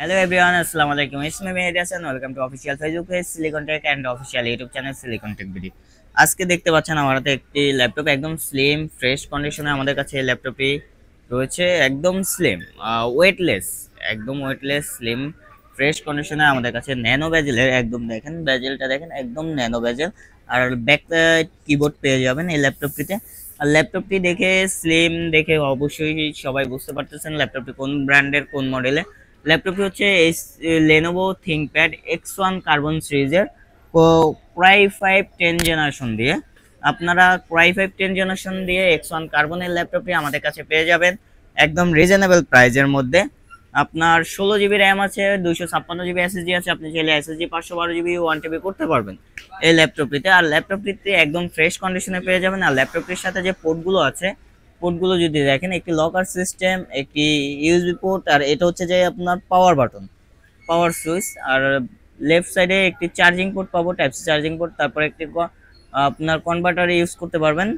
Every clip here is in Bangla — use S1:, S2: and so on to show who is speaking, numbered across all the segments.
S1: Hello everyone, Assalamu alaikum. It's me Mehdi Hassan. Welcome to official Facebook page Silicon Tech and official YouTube channel Silicon Tech Video. আজকে দেখতে পাচ্ছেন আমার হাতে একটি ল্যাপটপ একদম স্লিম ফ্রেশ কন্ডিশনে আমাদের কাছে এই ল্যাপটপটি রয়েছে একদম স্লিম ওয়েটলেস একদম ওয়েটলেস স্লিম ফ্রেশ কন্ডিশনে আমাদের কাছে ন্যানো বেজেলের একদম দেখেন বেজেলটা দেখেন একদম ন্যানো বেজেল আর ব্যাক কিবোর্ড পেয়ে যাবেন এই ল্যাপটপটিতে। আর ল্যাপটপটি দেখে স্লিম দেখে অবশ্যই সবাই বুঝতে পারতেছেন ল্যাপটপটি কোন ব্র্যান্ডের কোন মডেলের। ল্যাপটপটি হচ্ছে লেনোভো থিংকপ্যাড X1 কার্বন সিরিজের Core i5 10 জেনারেশন দিয়ে। আপনারা Core i5 10 জেনারেশন দিয়ে X1 কার্বনের ল্যাপটপটি আমাদের কাছে পেয়ে যাবেন একদম রিজনেবল প্রাইজের মধ্যে। আপনার 16 জিবি র্যাম আছে, 256 জিবি এসএসডি আছে, আপনি চাইলে এসএসডি 512 জিবি 1 টিবি করতে পারবেন এই ল্যাপটপটিতে। আর ল্যাপটপটিতে একদম ফ্রেশ কন্ডিশনে পেয়ে যাবেন। আর ল্যাপটপটির সাথে যে পোর্টগুলো আছে পোর্টগুলো যদি দেখেন একটি লকার সিস্টেম, একটি ইউএসবি পোর্ট, আর এটা হচ্ছে যে আপনার পাওয়ার বাটন পাওয়ার সুইচ। আর লেফট সাইডে একটি চার্জিং পোর্ট পাবো, টাইপ সি চার্জিং পোর্ট, তারপরে একটি আপনার কনভার্টার ইউজ করতে পারবেন,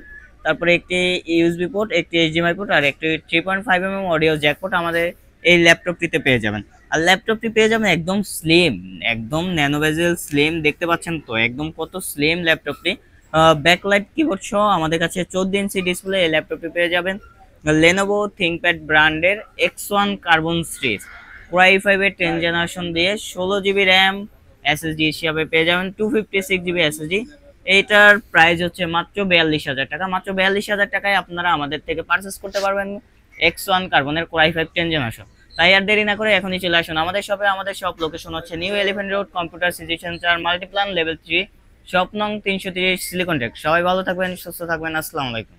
S1: তারপরে একটি ইউএসবি পোর্ট, একটি এইচডিএমআই পোর্ট আর একটি 3.5 অডিও জ্যাক পোর্ট আমাদের এই ল্যাপটপটিতে পেয়ে যাবেন। আর ল্যাপটপটি পেয়ে যাবেন একদম স্লিম একদম ন্যানো বেজেল স্লিম, দেখতে পাচ্ছেন তো একদম কত স্লিম ল্যাপটপটি। ব্যাকলাইট কিবোর্ড সহ আমাদের কাছে 14 ইঞ্চি ডিসপ্লে এই ল্যাপটপটি পেয়ে যাবেন লেনোভো থিংকপ্যাড ব্র্যান্ডের X1 carbon series Core i5 10 generation দিয়ে 16 জিবি র্যাম এসএসডি হিসাবে পেয়ে যাবেন 256 জিবি এসএসডি। এইটার প্রাইস হচ্ছে মাত্র 42,000 টাকা। মাত্র 42,000 টাকায় আপনারা আমাদের থেকে পারচেস করতে পারবেন X1 কার্বনের Core i5 10 জেনারেশন। তাই আর দেরি না করে এখনই চলে আসুন আমাদের শপে। আমাদের শপ লোকেশন হচ্ছে new elephant road, computer city centre, Multiplan level 3, shop নং 330, সিলিকন টেক। সবাই ভালো থাকবেন, সুস্থ থাকবেন। আসসালামু আলাইকুম।